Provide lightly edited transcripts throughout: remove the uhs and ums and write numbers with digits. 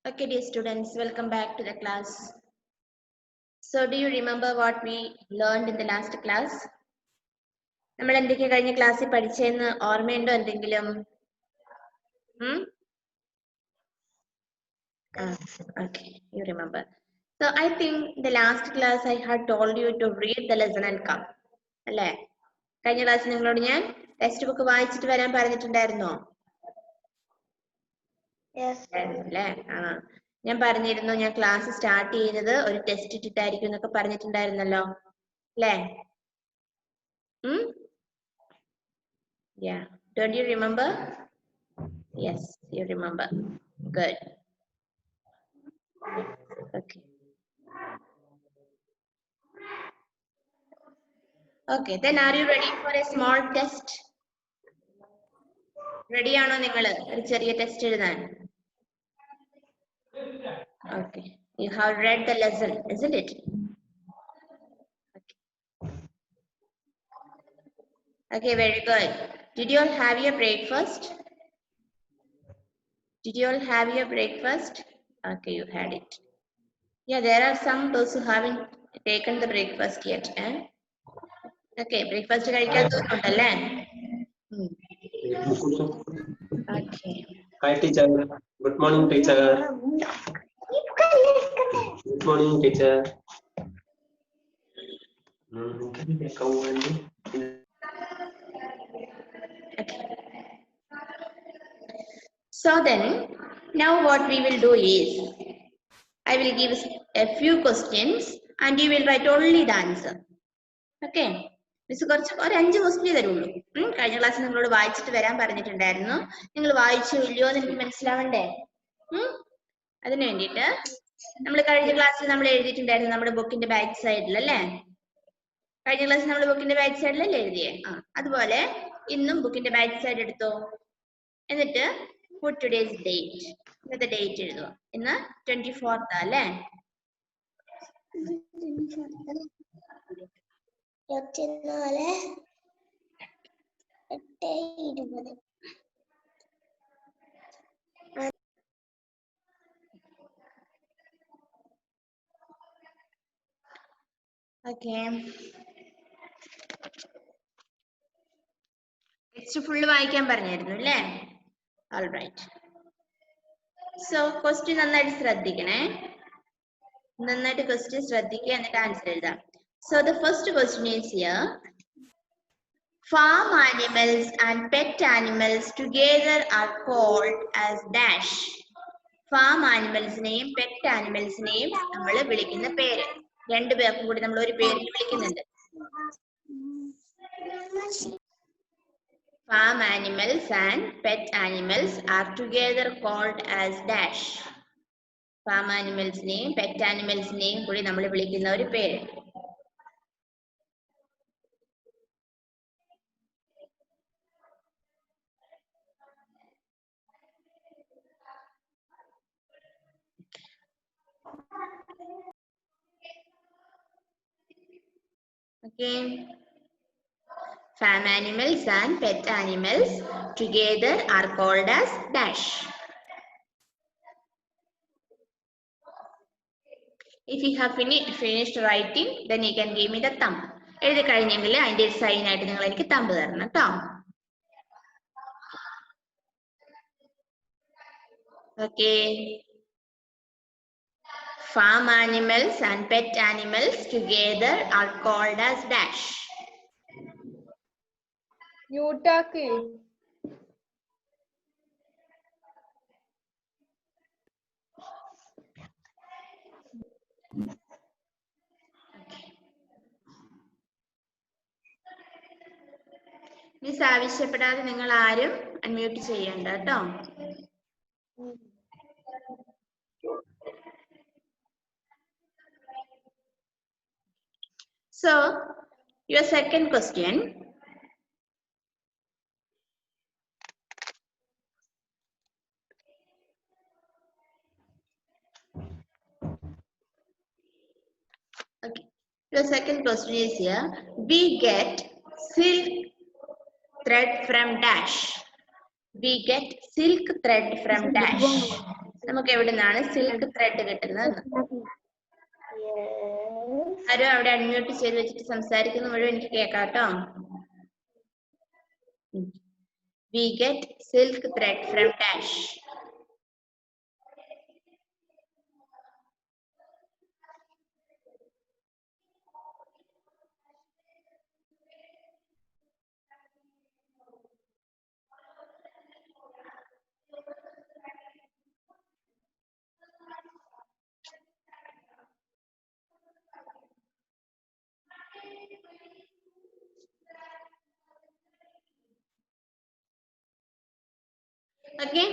Okay, dear students, welcome back to the class. So, do you remember what we learned in the last class? നമ്മൾ എന്തൊക്കെ കഴിഞ്ഞ ക്ലാസ്സിൽ പഠിച്ചെന്ന് ഓർമ്മയുണ്ടോ എന്തെങ്കിലും? Okay, you remember. So, I think the last class I had told you to read the lesson and come. അല്ലേ? കഴിഞ്ഞ ക്ലാസ്സിൽ നിങ്ങളോട് ഞാൻ ടെക്സ്റ്റ് ബുക്ക് വായിച്ചിട്ട് വരാൻ പറഞ്ഞിട്ടുണ്ടായിരുന്നോ? അല്ലേ? ഞാൻ പറഞ്ഞിരുന്നു ഞാൻ ക്ലാസ് സ്റ്റാർട്ട് ചെയ്യുന്നത് ഒരു ടെസ്റ്റ് ഇട്ടിട്ടായിരിക്കും എന്നൊക്കെ പറഞ്ഞിട്ടുണ്ടായിരുന്നല്ലോ അല്ലേ? Yeah, don't you remember? Yes, you remember. Good. Okay. Okay, then are you ready for a small test? Ready ആണോ നിങ്ങൾ ഒരു ചെറിയ ടെസ്റ്റ് എഴുതാൻ? Okay, you have read the lesson, isn't it? Okay, very good. Did you all have your breakfast? Did you all have your breakfast? Okay, you had it. Yeah, there are some those who haven't taken the breakfast yet. Okay, breakfast കഴിക്കാത്തവരുണ്ടല്ലേ? Okay. Hi teacher. Good morning teacher. Good morning teacher. Okay. So then, now what we will do is, I will give a few questions and you will write only the answer. Okay. Miss കുറച്ച് ഒരു 5 question തരുള്ളൂ. കഴിഞ്ഞ class നിങ്ങളോട് വായിച്ചിട്ട് വരാൻ പറഞ്ഞിട്ടുണ്ടായിരുന്നു. നിങ്ങൾ വായിച്ചോ ഇല്ലയോ എന്ന് എനിക്ക് മനസ്സിലാവണ്ടേ? അതിനു വേണ്ടിയിട്ട് നമ്മൾ കഴിഞ്ഞ ക്ലാസ്സിൽ നമ്മൾ എഴുതിയിട്ടുണ്ടായിരുന്നു നമ്മുടെ ബുക്കിന്റെ ബാക്ക് സൈഡിൽ അല്ലേ? കഴിഞ്ഞ ക്ലാസ്സിൽ നമ്മൾ ബുക്കിന്റെ ബാക്ക് സൈഡിലല്ലേ എഴുതിയേ? അതുപോലെ ഇന്നും ബുക്കിന്റെ ബാക്ക് സൈഡ് എടുത്തോ. എന്നിട്ട് put today's date. ഇന്നത്തെ ഡേറ്റ് എഴുതുക. ഇന്ന് 24th അല്ലേ? Okay. ടെക്സ്റ്റ് ഫുള്ള് വായിക്കാൻ പറഞ്ഞായിരുന്നു അല്ലേ? All right. So question നന്നായിട്ട് ശ്രദ്ധിക്കണേ. നന്നായിട്ട് question ശ്രദ്ധിക്കുക എന്നിട്ട് ആൻസർ എഴുതാം. So the first question is here. Farm animals and pet animals together are called as dash. Farm animalsനെയും pet animalsനെയും നമ്മൾ വിളിക്കുന്ന പേര്. രണ്ടു പേർക്കും കൂടി നമ്മൾ ഒരു പേരിൽ വിളിക്കുന്നുണ്ട്. Farm animals and pet animals are together called as dash. Farm animalsനെയും pet animalsനെയും കൂടി നമ്മൾ വിളിക്കുന്ന ഒരു പേര്. Okay. Farm animals and pet animals together are called as dash. If you have finished writing, then you can give me the thumb. എഴുതി കഴിഞ്ഞെങ്കിൽ അതിന്റെ sign ആയിട്ട് നിങ്ങൾ എനിക്ക് തമ്പ് തരണം കേട്ടോ. Okay. Farm animals and pet animals together are called as dash. ന്യൂട്ടാക്ക് miss ആവശ്യപ്പെടാതെ നിങ്ങൾ ആരും അൺമ്യൂട്ട് ചെയ്യണ്ട കേട്ടോ. So your second question. Okay. Your second question is here. We get silk thread from dash. We get silk thread from dash. നമുക്ക് എവിടെ നിന്നാണ് silk thread കിട്ടുന്നത്? ആരും അവിടെ അൺമ്യൂട്ട് ചെയ്ത് വെച്ചിട്ട് സംസാരിക്കുന്ന മുഴുവൻ എനിക്ക് കേൾക്കാം കേട്ടോ. We get silk thread from dash. Okay,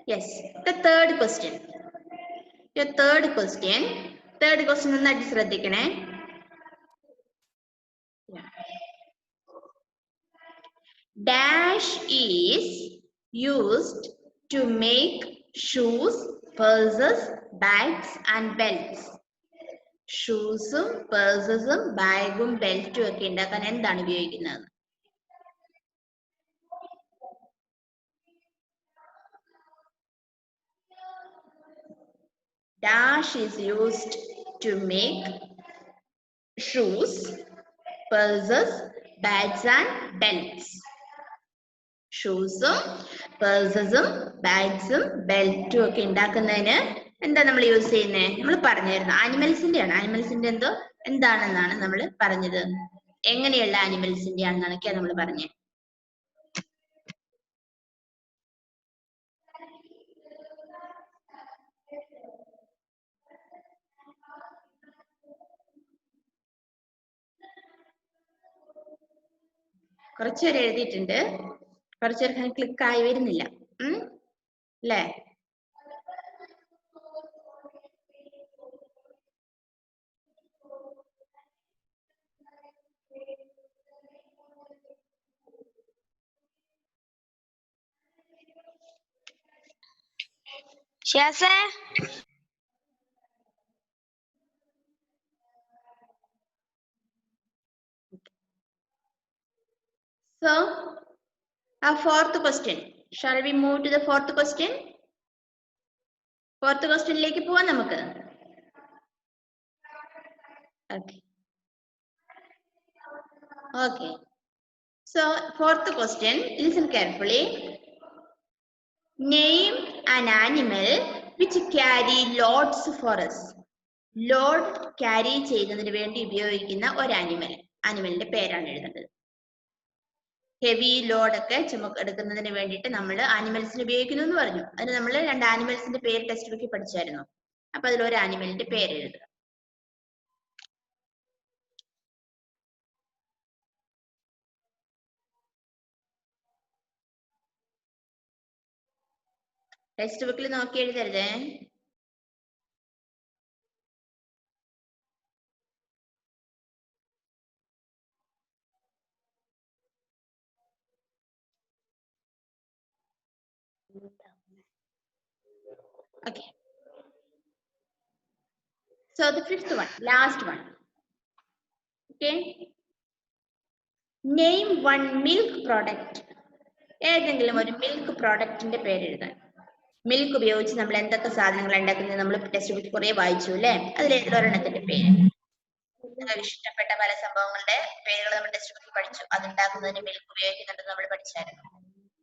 yes, the third question. Your third question നന്നായിട്ട് ശ്രദ്ധിക്കണേ. Dash is used to make shoes, purses, bags and belts. ഷൂസും പേഴ്സസും ബാഗും ബെൽറ്റും ഒക്കെ ഉണ്ടാക്കാൻ എന്താണ് ഉപയോഗിക്കുന്നത്? Dash is used to make shoes, purses, bags and belts. ഷൂസും പേഴ്സസും ബാഗ്സും ബെൽറ്റും ഒക്കെ ഉണ്ടാക്കുന്നതിന് എന്താ നമ്മൾ യൂസ് ചെയ്യുന്നത്? നമ്മൾ പറഞ്ഞായിരുന്നു ആനിമൽസിന്റെ ആണ്. ആനിമൽസിന്റെ എന്താണെന്നാണ് നമ്മൾ പറഞ്ഞത്. എങ്ങനെയുള്ള ആനിമൽസിന്റെ ആണെന്നൊക്കെയാണ് നമ്മൾ പറഞ്ഞത്. കുറച്ചുപേര് എഴുതിയിട്ടുണ്ട്, കുറച്ചുപേർക്ക് ക്ലിക്ക് ആയി വരുന്നില്ല അല്ലേ? So, our fourth question. Shall we move to the fourth question? Fourth question ലേക്ക് പോവാം നമുക്ക്. Okay. Okay. So, fourth question, listen carefully. Name an animal which carry loads for us. Load carry ചെയ്യുന്നതിന് വേണ്ടി ഉപയോഗിക്കുന്ന ഒരു ആനിമലിന്റെ പേരാണ് എഴുതേണ്ടത്. ഹെവി ലോഡ് ഒക്കെ എടുക്കുന്നതിന് വേണ്ടിയിട്ട് നമ്മൾ ആനിമൽസിന് ഉപയോഗിക്കുന്നു എന്ന് പറഞ്ഞു. അതിന് നമ്മൾ 2 ആനിമൽസിന്റെ പേര് ടെക്സ്റ്റ് ബുക്കിൽ പഠിച്ചായിരുന്നു. അപ്പൊ അതിലൊരു ആനിമലിന്റെ പേര് എഴുതുക. ടെക്സ്റ്റ് ബുക്കിൽ നോക്കി എഴുതരുതേ. Okay. So the fifth one, last one. Okay. Name one milk product. ഏതെങ്കിലും ഒരു മിൽക്ക് പ്രോഡക്റ്റിന്റെ പേര് എഴുതാൻ. മിൽക്ക് ഉപയോഗിച്ച് നമ്മൾ എന്തൊക്കെ സാധനങ്ങൾ ഉണ്ടാക്കുന്നത് നമ്മൾ ടെക്സ്റ്റ് ബുക്കിൽ കുറെ വായിച്ചു അല്ലേ? അതിലേതൊരെണ്ണത്തിന്റെ പേര്. നിങ്ങൾക്ക് ഇഷ്ടപ്പെട്ട പല സംഭവങ്ങളുടെ പേരുകൾ നമ്മൾ ടെക്സ്റ്റ് ബുക്കിൽ പഠിച്ചു. അതുണ്ടാക്കുന്നതിന് മിൽക്ക് ഉപയോഗിക്കുന്നുണ്ടെന്ന് നമ്മൾ പഠിച്ചായിരുന്നു.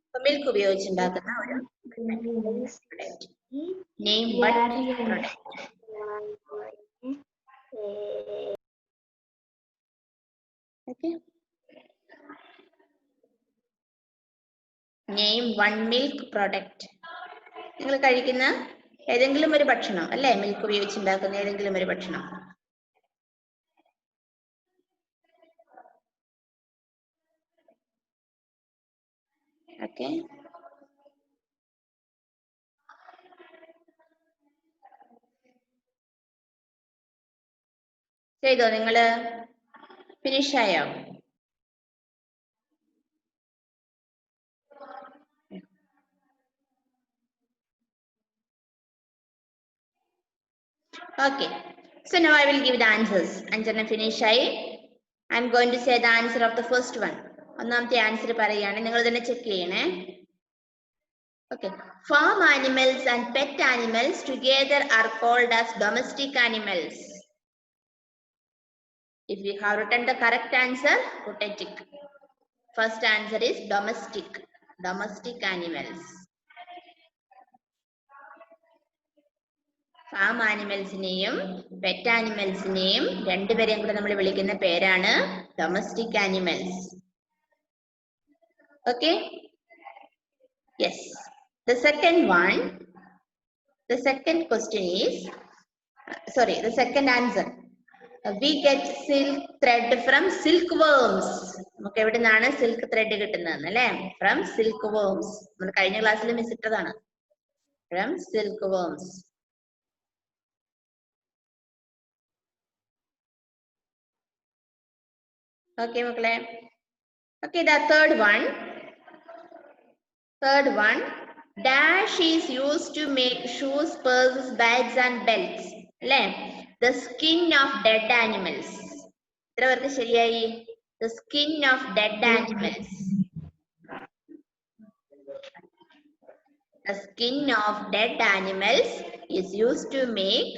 അപ്പൊ മിൽക്ക് ഉപയോഗിച്ചുണ്ടാക്കുന്ന ഒരു name one product. Okay. Name one milk product. നിങ്ങൾ കഴിക്കുന്ന ഏതെങ്കിലും ഒരു ഭക്ഷണം അല്ലേ? മിൽക്ക് ഉപയോഗിച്ചുണ്ടാക്കുന്ന ഏതെങ്കിലും ഒരു ഭക്ഷണം. ഓക്കെ. ചെയ്തോ നിങ്ങള്? ഫിനിഷ് ആയോ? Okay. So now I will give the answers. Anjana finish ആയി. I am going to say the answer of the first one. ഒന്നാമത്തെ ആൻസർ പറയാണ്. നിങ്ങൾ തന്നെ ചെക്ക് ചെയ്യണേ. Okay. Farm animals and pet animals together are called as domestic animals. If you have written the correct answer, put a tick. First answer is domestic. Domestic animals. Farm animals name, pet animals name, രണ്ടുപേരെയും കൂടെ നമ്മൾ വിളിക്കുന്ന പേരാണ് domestic animals. Okay? Yes. The second one, the second question is, the second answer. We get silk thread from silkworms. നമുക്ക് എവിടെ നിന്നാണ് silk thread കിട്ടുന്നത് അല്ലേ? From silkworms. നമ്മൾ കഴിഞ്ഞ ക്ലാസ്സിൽ മിസ് ഇട്ടതാണ്. From silkworms. Okay, മക്കളെ. Okay, the third one. Third one. Dash is used to make shoes, purses, bags and belts. അല്ലേ? The skin of dead animals. എത്ര പേർക്ക് ശരിയായി? The skin of dead animals. The skin of dead animals is used to make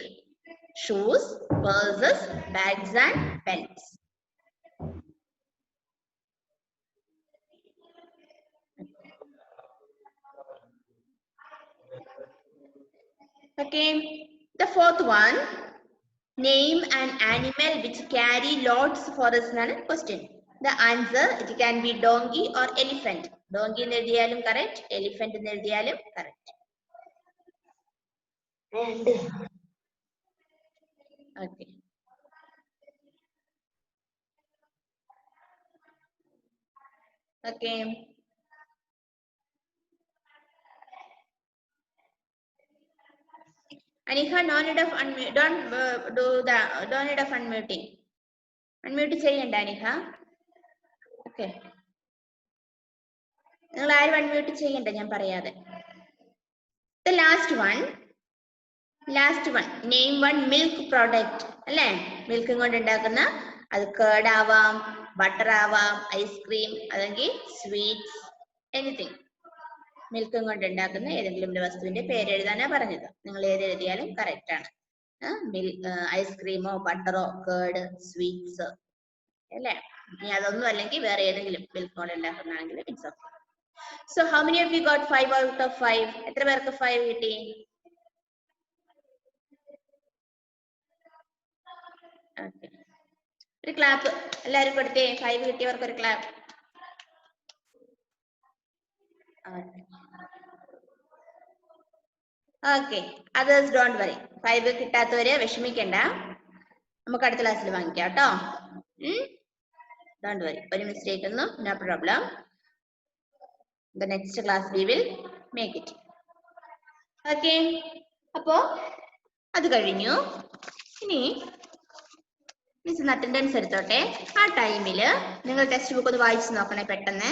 shoes, purses, bags and belts. Okay, the fourth one. Name an animal which carry loads for us. Question. The answer, it can be donkey or elephant. Donkey in the correct. Elephant in the correct. And okay. Okay. Anika, no need of unmute. Don't need of unmuting. Unmute cheyanda Anika. Okay. നിങ്ങൾ ആരും unmute ചെയ്യണ്ട ഞാൻ പറയാതെ. The last one. Name one milk product. അല്ലേ? Milk കൊണ്ട് ഉണ്ടാക്കുന്ന അത് curd ആവാം, ബട്ടർ ആവാം, ഐസ്ക്രീം, അല്ലെങ്കിൽ സ്വീറ്റ്സ്, എനിത്തിങ്. മിൽക്കും കൊണ്ട് ഉണ്ടാക്കുന്ന ഏതെങ്കിലും ഒരു വസ്തുവിന്റെ പേര് എഴുതാനാ പറഞ്ഞത്. നിങ്ങൾ ഏത് എഴുതിയാലും കറക്റ്റ് ആണ്. ഐസ്ക്രീമോ ബട്ടറോ കേർഡ് സ്വീറ്റ്സ് അല്ലേ? ഇനി അതൊന്നും അല്ലെങ്കിൽ വേറെ ഏതെങ്കിലും മിൽക്ക് കൊണ്ട് ഉണ്ടാക്കുന്നതാണെങ്കിൽ it's okay. So how many of you got 5 out of 5? എത്ര പേർക്ക് 5 കിട്ടി? ഒരു ക്ലാപ്പ് എല്ലാവരും കൊടുത്തേ. 5 കിട്ടിയവർക്ക് ഒരു clap. Okay, others don't worry. 5 കിട്ടാത്തവര് വിഷമിക്കണ്ട, നമുക്ക് അടുത്ത ക്ലാസ്സിൽ വാങ്ങിക്കാം കേട്ടോ. ഡോണ്ട് വറി, ഒരു മിസ്റ്റേക്ക് ഒന്നും, no problem. The next class we will make it. Okay, അപ്പോ അത് കഴിഞ്ഞു. ഇനി മിസ് അറ്റൻഡൻസ് എടുത്തോട്ടെ. ആ ടൈമില് നിങ്ങൾ ടെക്സ്റ്റ് ബുക്ക് ഒന്ന് വായിച്ചു നോക്കണേ പെട്ടെന്ന്.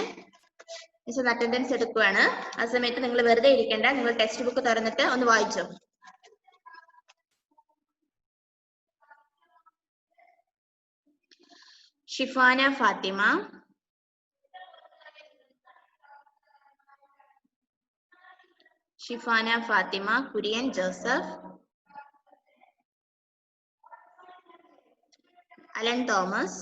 മിസ് അറ്റൻഡൻസ് എടുക്കുവാണ്. ആ സമയത്ത് നിങ്ങൾ വെറുതെ ഇരിക്കേണ്ട, നിങ്ങൾ ടെക്സ്റ്റ് ബുക്ക് തുറന്നിട്ട് ഒന്ന് വായിച്ചോ. ഷിഫാന ഫാത്തിമ, കുര്യൻ ജോസഫ്, അലൻ തോമസ്,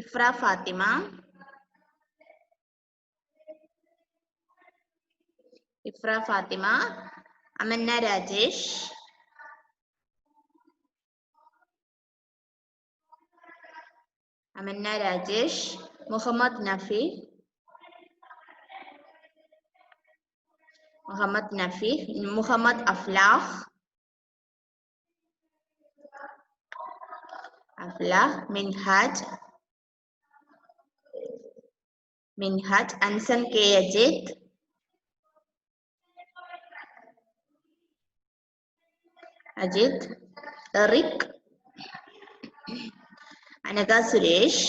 ഇഫ്ര ഫാത്തിമ, അമന്ന രാജേഷ്, മുഹമ്മദ് നഫി, മുഹമ്മദ് അഫ്ലാഹ്, മിൻഹാജ്, അൻസൻ കെ അജിത്, എറിക്, അനക സുരേഷ്,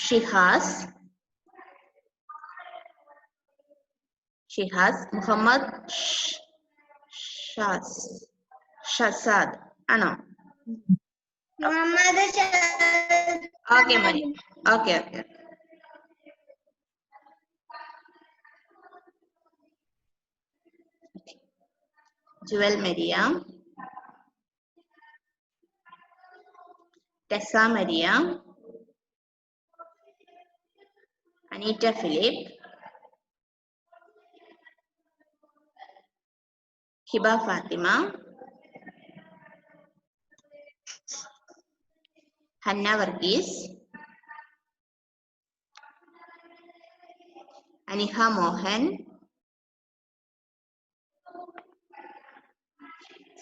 ഷിഹാസ്, മുഹമ്മദ് ഷസാദ് ആണോ? Okay, Mari. Okay. Jewel Maria, Tessa Maria, Anita Philip, Hiba Fatima, Hannah Varghese, Aniha Mohan,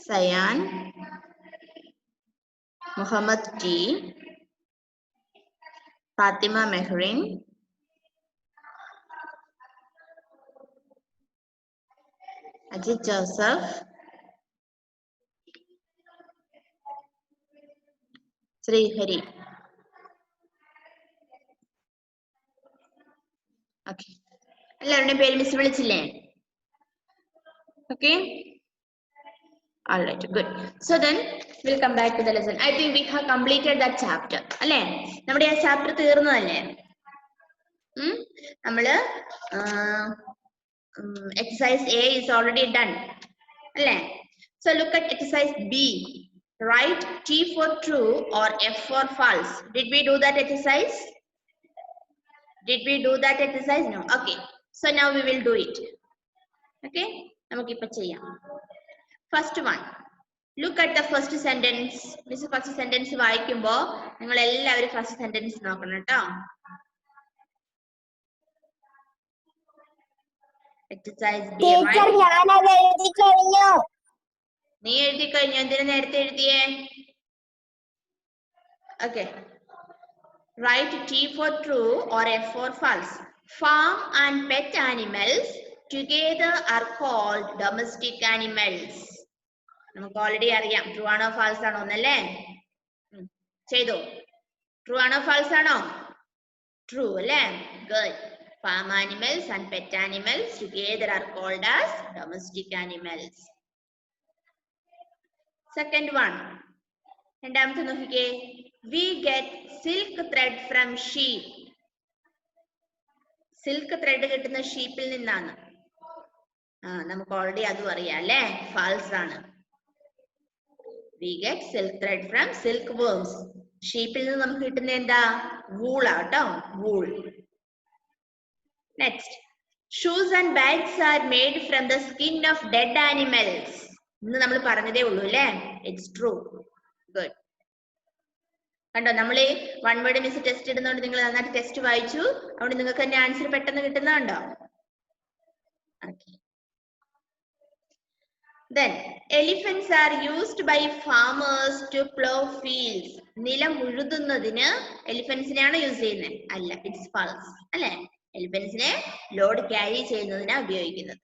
Sayan, Muhammad T, Fatima Mehrin, Ajit Joseph, Sri Hari. Okay. എല്ലാവരുടെയും പേര് മിസ് വിളിച്ചില്ലേ? Okay. All right, good. So then we'll come back to the lesson. I think we have completed that chapter. അല്ലേ? നമ്മുടെ ആ chapter തീർന്നതല്ലേ? നമ്മള് exercise A is already done. അല്ലേ? So look at exercise B. Write T for true or F for false. Did we do that exercise? Did we do that exercise? No. Okay. So now we will do it. Okay. നമുക്കിപ്പോൾ ചെയ്യാം. First one. Look at the first sentence. Miss first sentence വായിക്കുമ്പോൾ നിങ്ങൾ എല്ലാവരും first sentence നോക്കണം കേട്ടോ. Exercise B. Teacher ഞാനത് എഴുതി കഴിഞ്ഞു. നീ എഴുതി കഴിഞ്ഞു. എന്തിനാ നേരത്തെ എഴുതിയേ? Okay. Write T for true or F for false. Farm and pet animals together are called domestic animals. നമുക്ക് ഓൾറെഡി അറിയാം ട്രൂ ആണോ ഫാൾസ് ആണോ എന്നല്ലേ? ചെയ്തോ? ട്രൂ ആണോ ഫാൾസ് ആണോ? ട്രൂ അല്ലേ? Good. Farm animals and pet animals together are called as domestic animals. Second one. രണ്ടാമത്തെ നോക്കിക്കേ. We get silk thread from sheep. Silk thread കിട്ടുന്ന ഷീപ്പിൽ നിന്നാണ്. നമുക്ക് ഓൾറെഡി അതും അറിയാം അല്ലേ? ഫാൾസ് ആണ്. We get silk thread from silkworms. ഷീപ്പിൽ നിന്ന് നമുക്ക് കിട്ടുന്ന എന്താ? വൂൾ ആട്ടോ, wool. Next. Shoes and bags are made from the skin of dead animals. ഇന്ന് നമ്മൾ പറഞ്ഞതേ ഉള്ളൂ അല്ലേ? It's true. Good. കണ്ടോ, നമ്മൾ വൺ വേർഡ് മിസ് ടെസ്റ്റ് ഇടുന്നതുകൊണ്ട് നിങ്ങൾ നന്നായിട്ട് ടെസ്റ്റ് വായിച്ചു. അതുകൊണ്ട് നിങ്ങൾക്ക് തന്നെ ആൻസർ പെട്ടെന്ന് കിട്ടുന്നുണ്ടോ? Okay. Then elephants are used by farmers to plow fields. നിലം ഉഴുതുന്നതിന് എലിഫന്റ്സിനെയാണ് യൂസ് ചെയ്യുന്നത്? അല്ല, ഇറ്റ്സ് ഫാൾസ് അല്ലേ? എലിഫന്റ്സിനെ ലോഡ് ക്യാരി ചെയ്യുന്നതിനാണ് ഉപയോഗിക്കുന്നത്.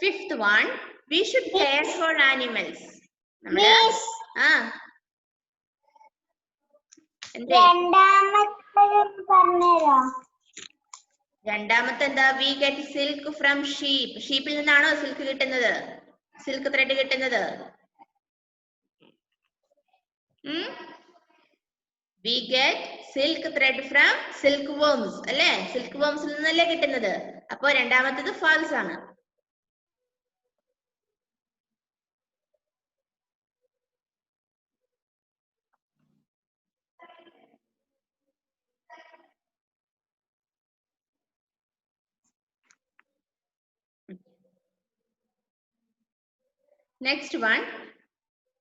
Fifth one, we should care for animals. രണ്ടാമത്തെ എന്താ? We get silk from sheep. ഷീപ്പിൽ നിന്നാണോ സിൽക്ക് കിട്ടുന്നത്? സിൽക്ക് ത്രെഡ് കിട്ടുന്നത്? We get silk thread from silkworms. അല്ലേ? silkworms നിന്നല്ലേ കിട്ടുന്നത്? അപ്പോ രണ്ടാമത്തേത് ഫാൾസ് ആണ്. Next one,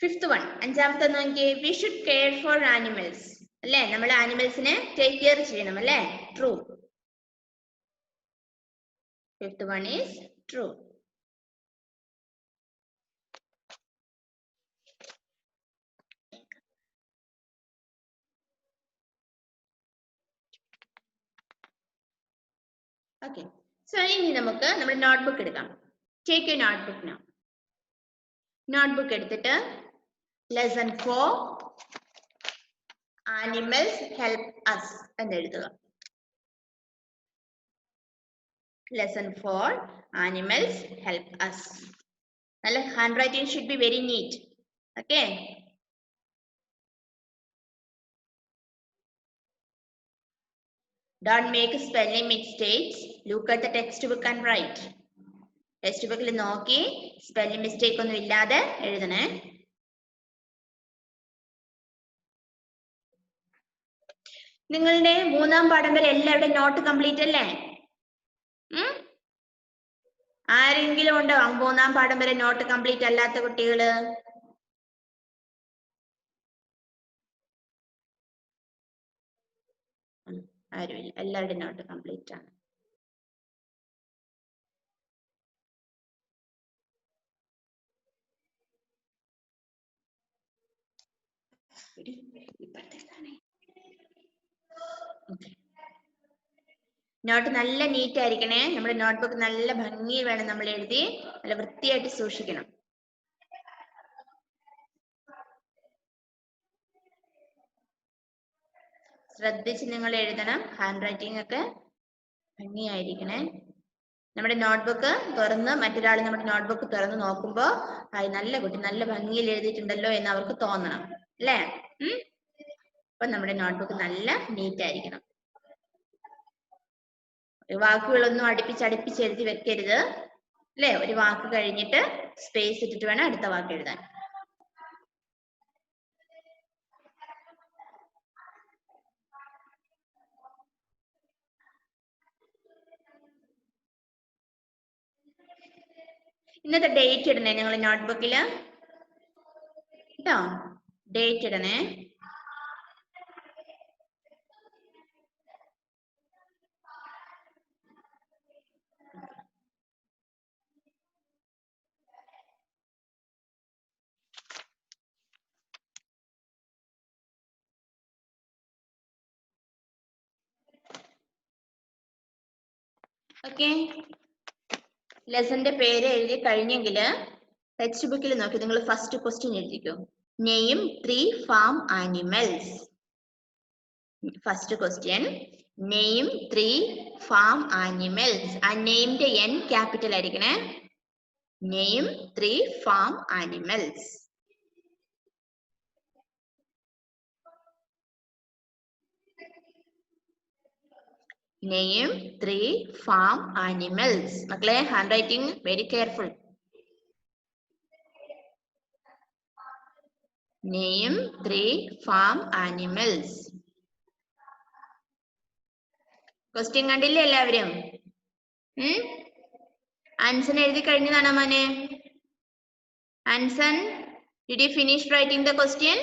fifth one. അഞ്ചാമത്തെ നോക്കിയേ. We should care for animals. അല്ലേ? നമ്മൾ ആനിമൽസിനെ ടേക്ക് കെയർ ചെയ്യണം അല്ലേ? True. Fifth one is true. Okay. So ഇനി നമുക്ക് നമ്മുടെ നോട്ട്ബുക്ക് എടുക്കാം. Take your notebook now. Notebook എടുത്തിട്ട് lesson 4 animals help us എന്ന് എഴുതുക. Lesson 4 animals help us. നല്ല hand writing should be very neat. Okay. Don't make spelling mistakes. Look at the textbook and write. Textbook il നോക്കി spelling mistake ഒന്നും ഇല്ലാതെ എഴുതണേ. നിങ്ങളുടെ മൂന്നാം പാഠം വരെ എല്ലാവരുടെയും നോട്ട് കംപ്ലീറ്റ് അല്ലേ? ആരെങ്കിലും ഉണ്ടോ മൂന്നാം പാഠം വരെ നോട്ട് കംപ്ലീറ്റ് അല്ലാത്ത കുട്ടികള്? ആരുമില്ല, എല്ലാവരുടെയും നോട്ട് കംപ്ലീറ്റ് ആണ്. നോട്ട് നല്ല നീറ്റ് ആയിരിക്കണേ. നമ്മുടെ നോട്ട്ബുക്ക് നല്ല ഭംഗിയിൽ വേണം നമ്മൾ എഴുതി നല്ല വൃത്തിയായിട്ട് സൂക്ഷിക്കണം. ശ്രദ്ധിച്ച് നിങ്ങൾ എഴുതണം. ഹാൻഡ് റൈറ്റിംഗ് ഒക്കെ ഭംഗിയായിരിക്കണേ. നമ്മുടെ നോട്ട്ബുക്ക് തുറന്ന് മറ്റൊരാൾ നമ്മുടെ നോട്ട്ബുക്ക് തുറന്ന് നോക്കുമ്പോ നല്ല കുട്ടി നല്ല ഭംഗിയിൽ എഴുതിയിട്ടുണ്ടല്ലോ എന്ന് അവർക്ക് തോന്നണം അല്ലേ? അപ്പൊ നമ്മുടെ നോട്ട്ബുക്ക് നല്ല നീറ്റ് ആയിരിക്കണം. വാക്കുകളൊന്നും അടുപ്പിച്ച് എഴുതി വെക്കരുത് അല്ലെ? ഒരു വാക്ക് കഴിഞ്ഞിട്ട് സ്പേസ് ഇട്ടിട്ട് വേണം അടുത്ത വാക്ക് എഴുതാൻ. ഇന്നത്തെ ഡേറ്റ് ഇടണേ നിങ്ങൾ നോട്ട്ബുക്കില് കേട്ടോ. ഡേറ്റ് ഇടണേ. ഓക്കെ, ലെസന്റെ പേര് എഴുതി കഴിഞ്ഞെങ്കിൽ ടെക്സ്റ്റ് ബുക്കിൽ നോക്കി നിങ്ങൾ ഫസ്റ്റ് ക്വസ്റ്റ്യൻ എഴുതിക്കോ. Name 3 farm animals. First question, name 3 farm animals. ആ നെയിമിന്റെ N ക്യാപിറ്റൽ ആയിരിക്കണേ. Name 3 farm animals. Name 3 farm animals. മക്കളെ handwriting very careful. Name 3 farm animals. Question കണ്ടില്ലേ എല്ലാവരും? ആൻസൺ എഴുതി കഴിഞ്ഞതാണോ മോനെ? Anson, did you finish writing the question?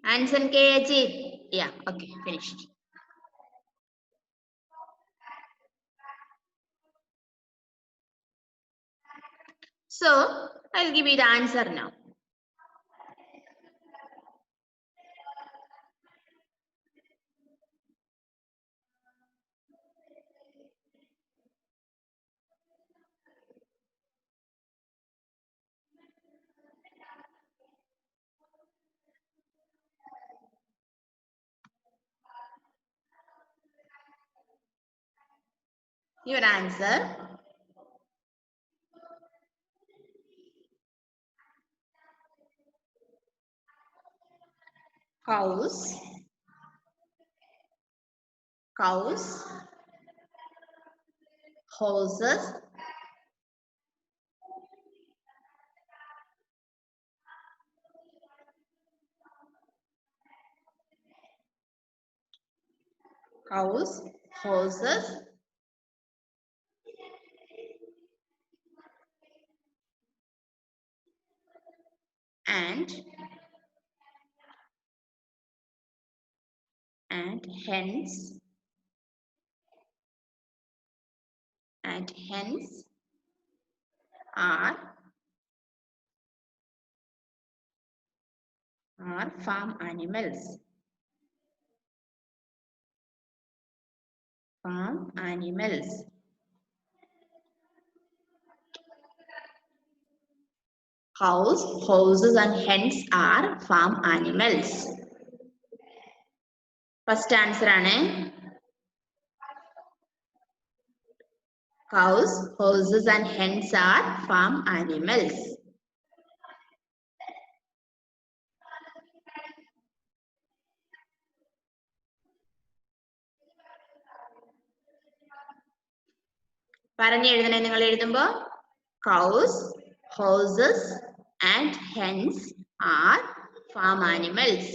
Anson K. Ajit. Yeah, okay, finished. So, I'll give you the answer now. Your answer, cows, horses, horses, and hens, are farm animals. Farm animals. Cows, horses and hens are farm animals. First answer ആണ്. Cows, horses and hens are farm animals. പറഞ്ഞ് എഴുതണേ നിങ്ങൾ എഴുതുമ്പോ cows, horses and hens are farm animals.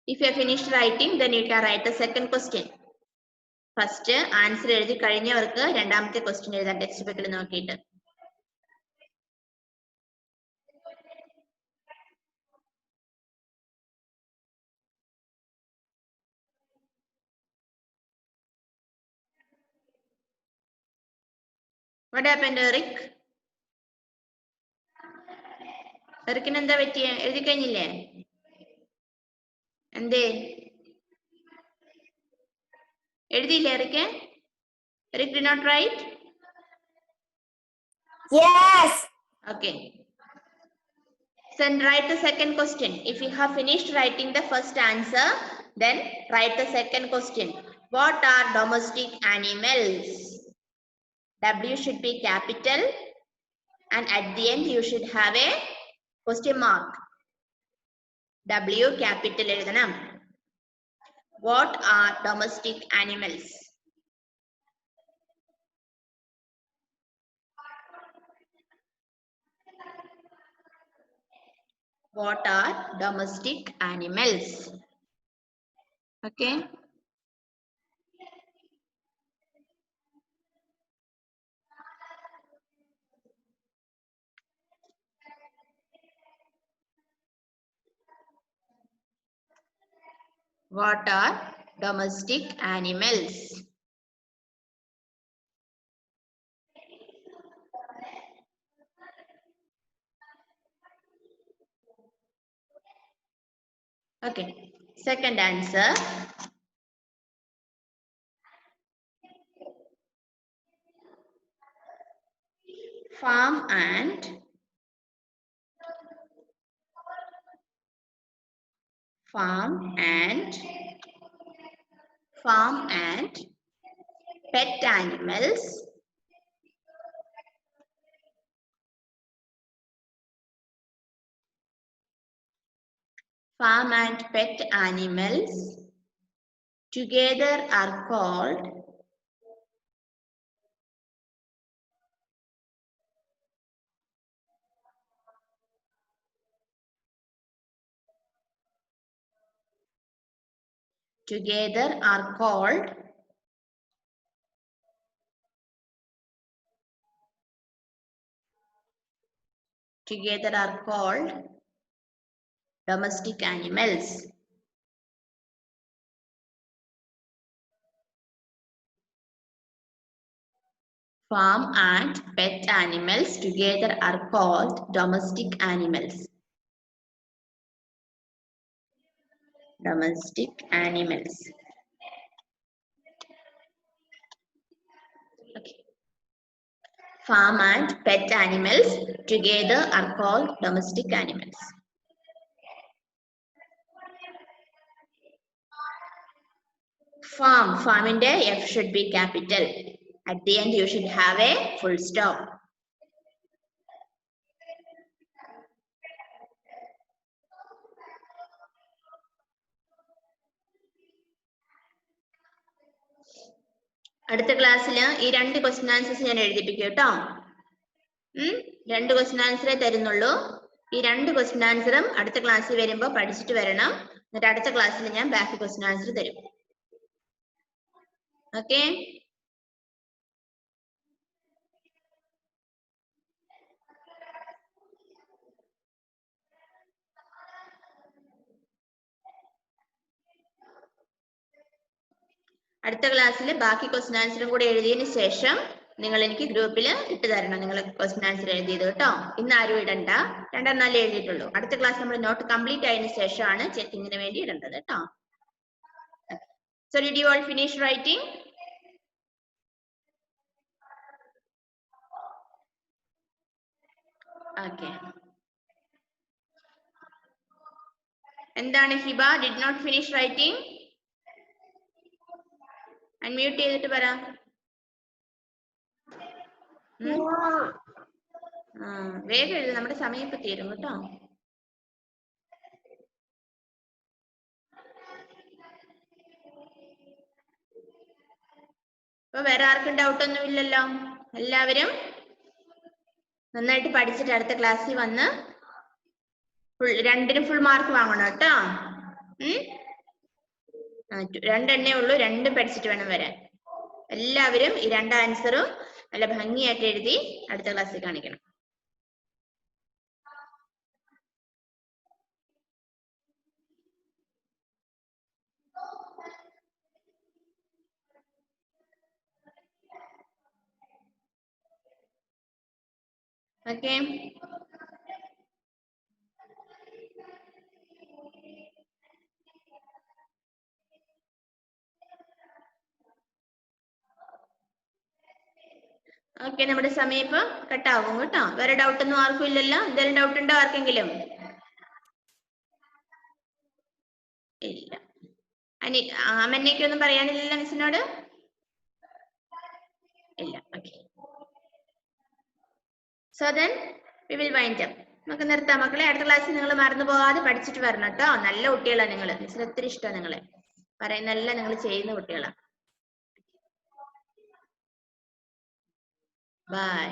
If you have finished writing, then you can write the second question. First answer എഴുതി കഴിഞ്ഞവർക്ക് രണ്ടാമത്തെ question എഴുതാം text ബുക്കിൽ നോക്കിയിട്ട്. What happened, Eric? എറിക്കിന് എന്താ പറ്റിയ? എഴുതി കഴിഞ്ഞില്ലേ? എന്തേ എഴുതിയില്ലേ Eric? Eric did not write? Yes. Okay. Then write the second question. If you have finished writing the first answer, then write the second question. What are domestic animals? W should be capital and at the end you should have a question mark. W capital എഴുതണം. What are domestic animals? What are domestic animals? Okay. What are domestic animals? Okay. Second answer. Farm and pet animals together are called domestic animals. Farm and pet animals together are called domestic animals. Domestic animals. Okay. Farm and pet animals together are called domestic animals. Farm in the F should be capital. At the end you should have a full stop. അടുത്ത ക്ലാസ്സിൽ ഈ രണ്ട് question answers ഞാൻ എഴുതിപ്പിക്കും കേട്ടോ. രണ്ട് question ആൻസറേ തരുന്നുള്ളൂ. ഈ രണ്ട് question ആൻസറും അടുത്ത ക്ലാസ്സിൽ വരുമ്പോൾ പഠിച്ചിട്ട് വരണം. എന്നിട്ട് അടുത്ത ക്ലാസ്സിൽ ഞാൻ ബാക്കി ക്വസ്റ്റ്യൻ ആൻസർ തരും. ഓക്കെ. അടുത്ത ക്ലാസ്സിൽ ബാക്കി ക്വസ്റ്റ്യൻ ആൻസറും കൂടെ എഴുതിയതിന് ശേഷം നിങ്ങൾ എനിക്ക് ഗ്രൂപ്പിൽ ഇട്ട് തരണം. നിങ്ങൾ ക്വസ്റ്റ്യൻ ആൻസർ എഴുതിയത് കേട്ടോ. ഇന്ന് ആരും ഇടണ്ട. 2-4 എഴുതിയിട്ടുള്ളൂ. അടുത്ത ക്ലാസ് നമ്മൾ നോട്ട് കംപ്ലീറ്റ് ആയതിനു ശേഷമാണ് ചെക്കിങ്ങിന് വേണ്ടി ഇടേണ്ടത് കേട്ടോ. So did you all finish writing? Okay. എന്താണ് Hiba? Did not finish writing? Unmute ചെയ്തിട്ട് പറ. വേഗം എഴുതും, നമ്മുടെ സമയം ഇപ്പൊ തീരും കേട്ടോ. അപ്പൊ വേറെ ആർക്കും ഡൗട്ട് ഒന്നും ഇല്ലല്ലോ? എല്ലാവരും നന്നായിട്ട് പഠിച്ചിട്ട് അടുത്ത ക്ലാസ്സിൽ വന്ന് രണ്ടിനും ഫുൾ മാർക്ക് വാങ്ങണം കേട്ടോ. രണ്ടെണ്ണേ ഉള്ളൂ, രണ്ടും പഠിച്ചിട്ട് വേണം വരാൻ. എല്ലാവരും ഈ രണ്ട് ആൻസറും നല്ല ഭംഗിയായിട്ട് എഴുതി അടുത്ത ക്ലാസ്സിൽ കാണിക്കണം. ഓക്കെ, ഓക്കെ, നമ്മുടെ സമയം ഇപ്പൊ കട്ടാവും കേട്ടോ. വേറെ ഡൗട്ട് ഒന്നും ആർക്കും ഇല്ലല്ലോ? എന്തെങ്കിലും ഡൗട്ട് ഉണ്ടോ ആർക്കെങ്കിലും? ഇല്ല. അമന്നയ്ക്കൊന്നും പറയാനില്ലല്ലോ മിസ്സിനോട്? ഇല്ല. Okay, so then we will wind up. നമുക്ക് നിർത്താം മക്കളെ. അടുത്ത ക്ലാസ്സിൽ നിങ്ങൾ മറന്നു പോകാതെ പഠിച്ചിട്ട് വരണം കേട്ടോ. നല്ല കുട്ടികളാണ് നിങ്ങൾ. മിസ്സിന് ഒത്തിരി ഇഷ്ടമാണ് നിങ്ങളെ. പറയുന്നതെല്ലാം നിങ്ങൾ ചെയ്യുന്ന കുട്ടികളാണ്. ബൈ.